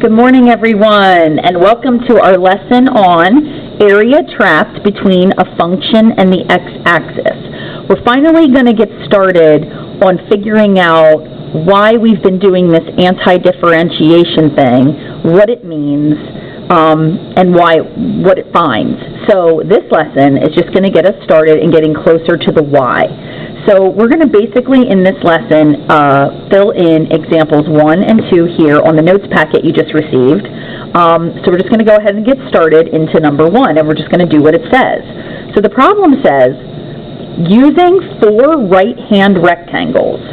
Good morning, everyone, and welcome to our lesson on area trapped between a function and the x-axis. We're finally going to get started on figuring out why we've been doing this anti-differentiation thing, what it means, and what it finds. So this lesson is just going to get us started in getting closer to the why. So we're going to basically, in this lesson, fill in examples 1 and 2 here on the notes packet you just received. So we're just going to go ahead and get started into number 1, and we're just going to do what it says. So the problem says, using 4 right-hand rectangles,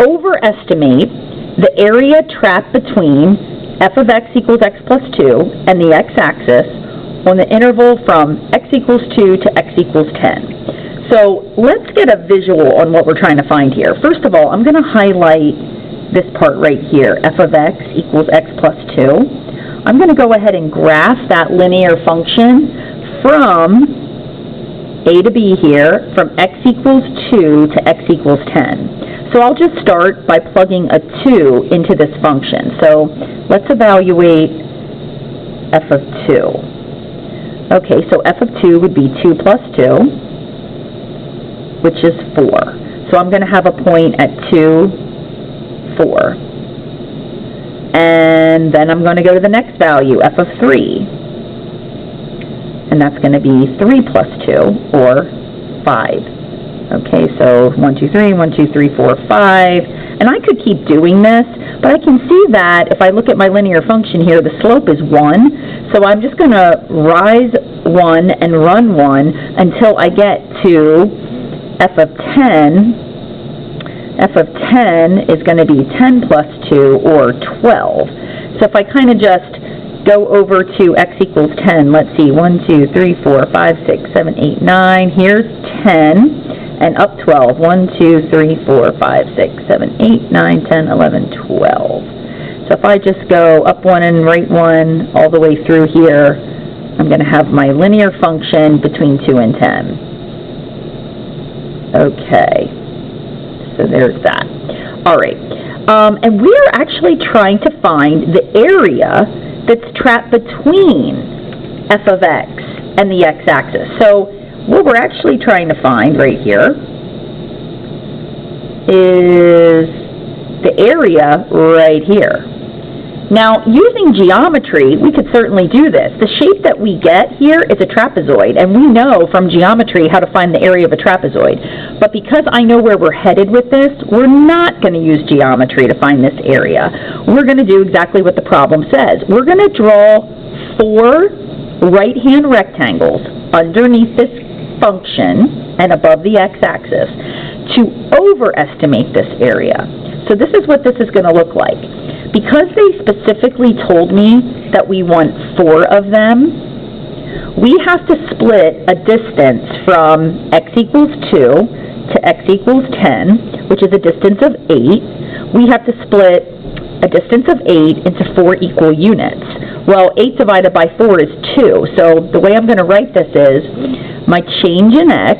overestimate the area trapped between f of x equals x plus 2 and the x-axis on the interval from x equals 2 to x equals 10. So let's get a visual on what we're trying to find here. First of all, I'm going to highlight this part right here, f of x equals x plus 2. I'm going to go ahead and graph that linear function from a to b here, from x equals 2 to x equals 10. So I'll just start by plugging a 2 into this function. So let's evaluate f of 2. Okay, so f of 2 would be 2 plus 2. Which is 4. So I'm going to have a point at 2, 4. And then I'm going to go to the next value, f of 3. And that's going to be 3 plus 2, or 5. Okay, so 1, 2, 3, 1, 2, 3, 4, 5. And I could keep doing this, but I can see that if I look at my linear function here, the slope is 1. So I'm just going to rise 1 and run 1 until I get to f of 10. F of 10 is going to be 10 plus 2, or 12. So if I kind of just go over to x equals 10, let's see, 1, 2, 3, 4, 5, 6, 7, 8, 9. Here's 10, and up 12. 1, 2, 3, 4, 5, 6, 7, 8, 9, 10, 11, 12. So if I just go up 1 and right 1 all the way through here, I'm going to have my linear function between 2 and 10. Okay, so there's that. All right, and we're actually trying to find the area that's trapped between f of x and the x-axis. So what we're actually trying to find right here is the area right here. Now, using geometry, we could certainly do this. The shape that we get here is a trapezoid, and we know from geometry how to find the area of a trapezoid. But because I know where we're headed with this, we're not going to use geometry to find this area. We're going to do exactly what the problem says. We're going to draw 4 right-hand rectangles underneath this function and above the x-axis to overestimate this area. So this is what this is going to look like. Because they specifically told me that we want 4 of them, we have to split a distance from x equals 2 to x equals 10, which is a distance of 8. We have to split a distance of 8 into 4 equal units. Well, 8 divided by 4 is 2, so the way I'm going to write this is my change in x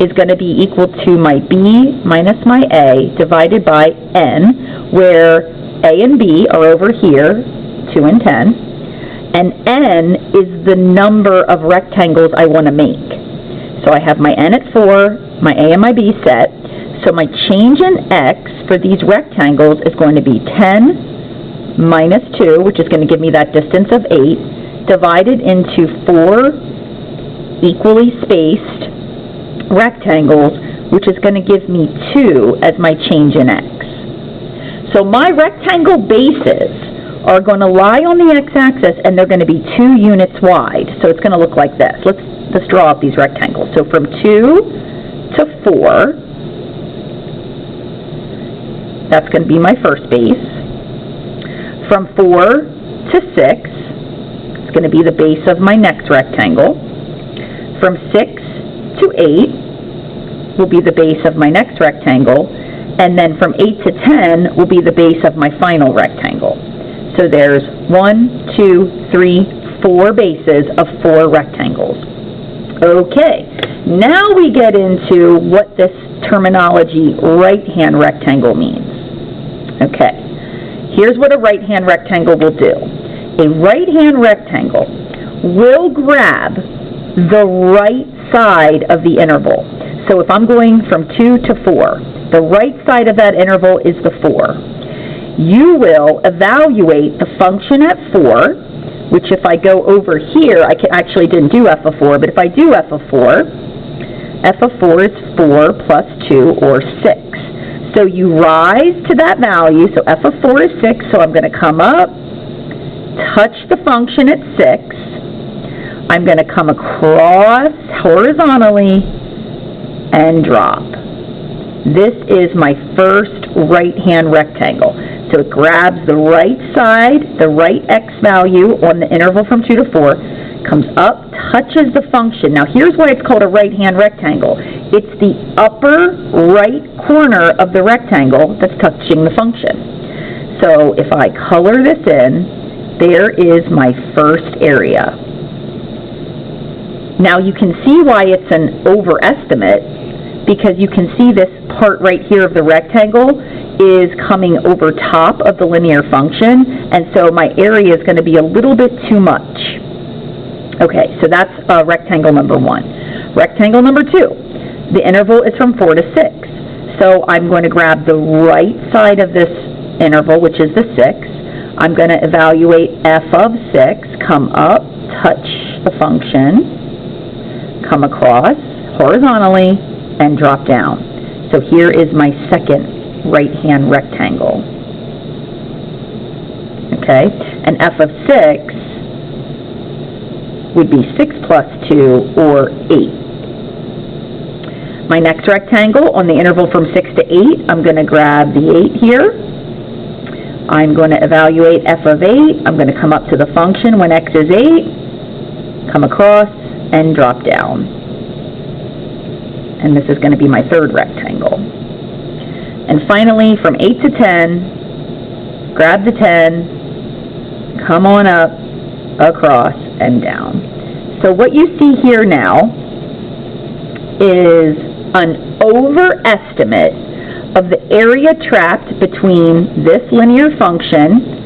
is going to be equal to my b minus my a divided by n, where a and b are over here, 2 and 10, and n is the number of rectangles I want to make. So I have my n at 4, my a and my b set, so my change in x for these rectangles is going to be 10 minus 2, which is going to give me that distance of 8, divided into 4 equally spaced rectangles, which is going to give me 2 as my change in x. So my rectangle bases are going to lie on the x-axis, and they're going to be 2 units wide. So it's going to look like this. Let's draw out these rectangles. So from 2 to 4, that's going to be my first base. From 4 to 6, it's going to be the base of my next rectangle. From 6 to 8 will be the base of my next rectangle, and then from 8 to 10 will be the base of my final rectangle. So there's 1, 2, 3, 4 bases of 4 rectangles. Okay, now we get into what this terminology right-hand rectangle means. Okay, here's what a right-hand rectangle will do. A right-hand rectangle will grab the right side of the interval. So if I'm going from 2 to 4, the right side of that interval is the 4. You will evaluate the function at 4, which if I go over here, I actually didn't do f of 4, but if I do f of 4 is 4 plus 2, or 6. So you rise to that value, so f of 4 is 6, so I'm going to come up, touch the function at 6, I'm going to come across horizontally and drop. This is my first right-hand rectangle. So it grabs the right side, the right x value on the interval from 2 to 4, comes up, touches the function. Now here's why it's called a right-hand rectangle. It's the upper right corner of the rectangle that's touching the function. So if I color this in, there is my first area. Now you can see why it's an overestimate, because you can see this part right here of the rectangle is coming over top of the linear function, and so my area is going to be a little bit too much. Okay, so that's rectangle number 1. Rectangle number 2, the interval is from 4 to 6. So I'm going to grab the right side of this interval, which is the 6. I'm going to evaluate f of 6, come up, touch the function, come across horizontally, and drop down. So here is my second right-hand rectangle. Okay, and f of 6 would be 6 plus 2, or 8. My next rectangle on the interval from 6 to 8, I'm going to grab the 8 here. I'm going to evaluate f of 8. I'm going to come up to the function when x is 8, come across, and drop down. And this is going to be my third rectangle. And finally, from 8 to 10, grab the 10, come on up, across, and down. So what you see here now is an overestimate of the area trapped between this linear function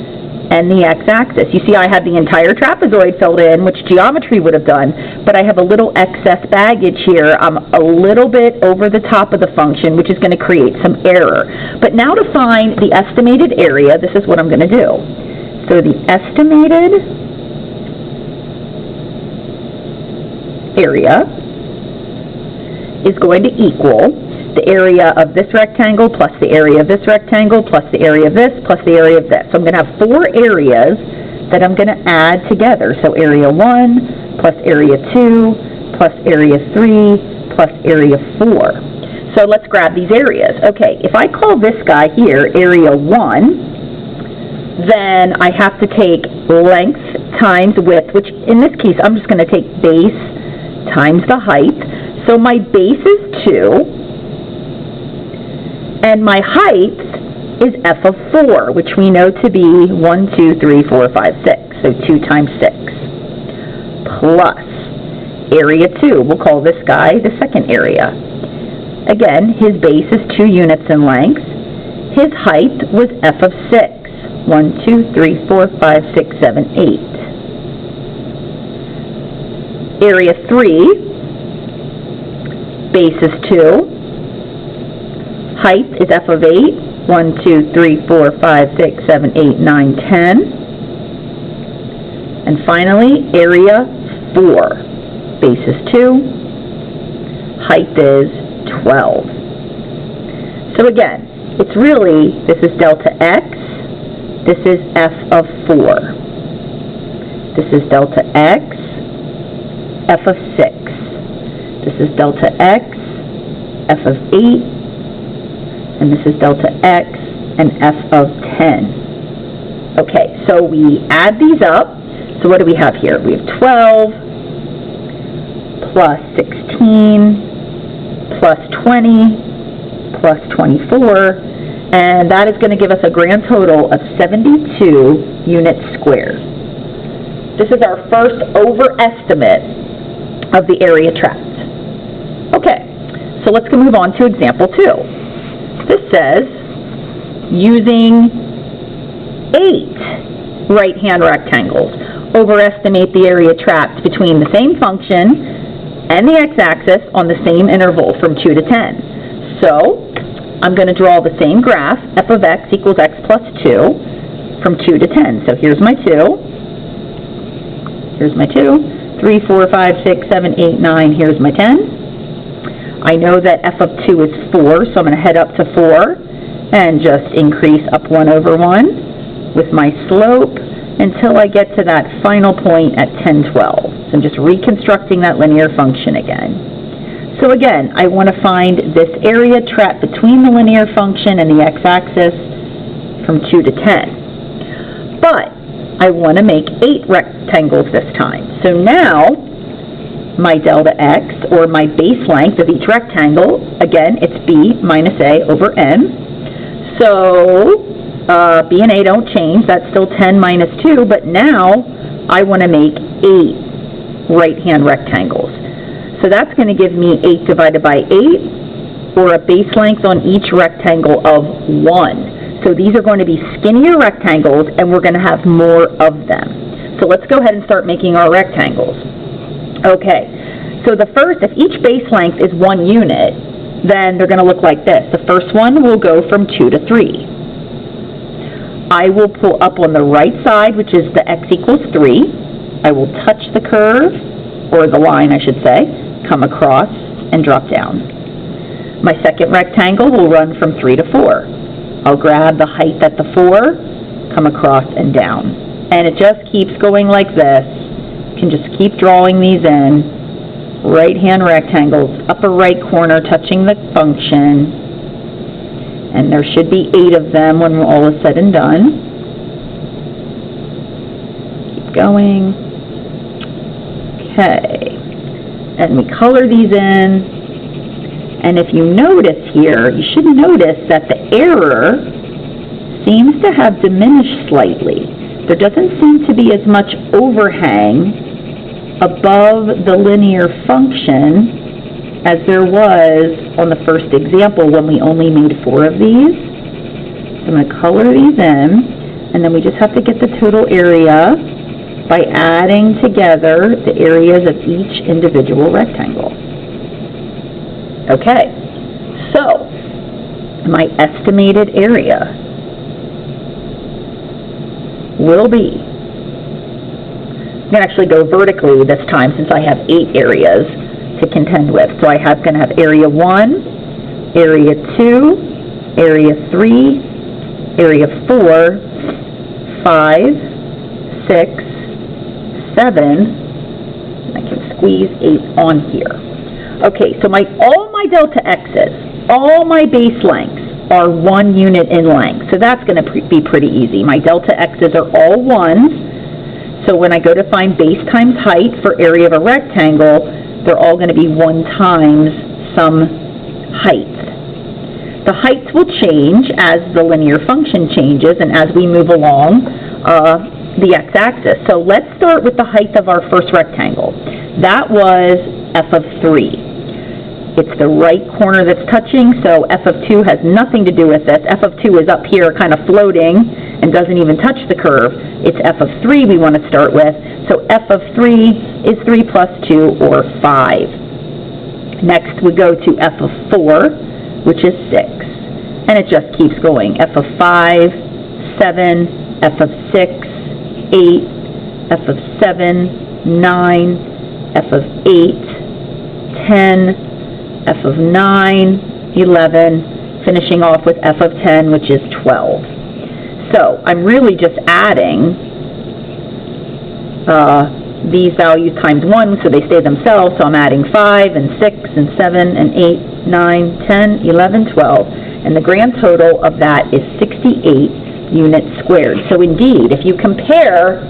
and the x-axis. You see I have the entire trapezoid filled in, which geometry would have done, but I have a little excess baggage here. I'm a little bit over the top of the function, which is going to create some error. But now to find the estimated area, this is what I'm going to do. So the estimated area is going to equal the area of this rectangle plus the area of this rectangle plus the area of this plus the area of this. So I'm going to have 4 areas that I'm going to add together. So area 1 plus area 2 plus area 3 plus area 4. So let's grab these areas. Okay, if I call this guy here area 1, then I have to take length times width, which in this case I'm just going to take base times the height. So my base is 2. And my height is f of 4, which we know to be 1, 2, 3, 4, 5, 6. So 2 times 6. Plus area 2. We'll call this guy the second area. Again, his base is 2 units in length. His height was f of 6. 1, 2, 3, 4, 5, 6, 7, 8. Area 3. Base is 2. Height is f of 8, 1, 2, 3, 4, 5, 6, 7, 8, 9, 10. And finally, area 4. Base is 2, height is 12. So again, it's really, this is delta x, this is f of 4. This is delta x, f of 6. This is delta x, f of 8. And this is delta x and f of 10. Okay, so we add these up. So what do we have here? We have 12 plus 16 plus 20 plus 24, and that is going to give us a grand total of 72 units squared. This is our first overestimate of the area trapped. Okay, so let's move on to example 2. This says, using 8 right-hand rectangles. Overestimate the area trapped between the same function and the x-axis on the same interval from 2 to 10. So I'm going to draw the same graph, f of x equals x plus 2, from 2 to 10. So here's my 2. Here's my 2. 3, 4, 5, 6, 7, 8, 9. Here's my 10. I know that f of 2 is 4, so I'm going to head up to 4 and just increase up 1 over 1 with my slope until I get to that final point at 10, 12. So I'm just reconstructing that linear function again. So again, I want to find this area trapped between the linear function and the x-axis from 2 to 10. But I want to make 8 rectangles this time. So now, my delta x, or my base length of each rectangle, again, it's b minus a over n. So b and a don't change, that's still 10 minus 2, but now I want to make 8 right-hand rectangles. So that's going to give me 8 divided by 8, or a base length on each rectangle of 1. So these are going to be skinnier rectangles, and we're going to have more of them. So let's go ahead and start making our rectangles. Okay, so the first, if each base length is 1 unit, then they're going to look like this. The first one will go from 2 to 3. I will pull up on the right side, which is the x equals 3. I will touch the curve, or the line I should say, come across and drop down. My second rectangle will run from 3 to 4. I'll grab the height at the 4, come across and down. And it just keeps going like this. You can just keep drawing these in. Right-hand rectangles, upper right corner touching the function, and there should be 8 of them when all is said and done. Keep going. Okay, and we color these in, and if you notice here, you should notice that the error seems to have diminished slightly. There doesn't seem to be as much overhang above the linear function as there was on the first example when we only made 4 of these. So I'm going to color these in, and then we just have to get the total area by adding together the areas of each individual rectangle. Okay, so my estimated area will be, I'm going to actually go vertically this time since I have 8 areas to contend with. So I have going to have area 1, area 2, area 3, area 4, 5, 6, 7, I can squeeze 8 on here. Okay, so all my delta x's, all my base lengths are 1 unit in length. So that's going to be pretty easy. My delta x's are all 1s. So when I go to find base times height for area of a rectangle, they're all going to be 1 times some height. The heights will change as the linear function changes and as we move along the x-axis. So let's start with the height of our first rectangle. That was f of 3. It's the right corner that's touching, so f of 2 has nothing to do with this. F of 2 is up here kind of floating and doesn't even touch the curve. It's f of 3 we want to start with. So f of 3 is 3 plus 2, or 5. Next we go to f of 4, which is 6. And it just keeps going. F of 5, 7, f of 6, 8, f of 7, 9, f of 8, 10, f of 9, 11, finishing off with f of 10, which is 12. So I'm really just adding these values times 1, so they stay themselves. So I'm adding 5 and 6 and 7 and 8, 9, 10, 11, 12. And the grand total of that is 68 units squared. So indeed, if you compare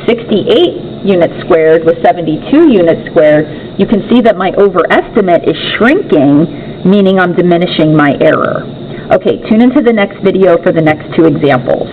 68 units squared with 72 units squared, you can see that my overestimate is shrinking, meaning I'm diminishing my error. Okay, tune into the next video for the next 2 examples.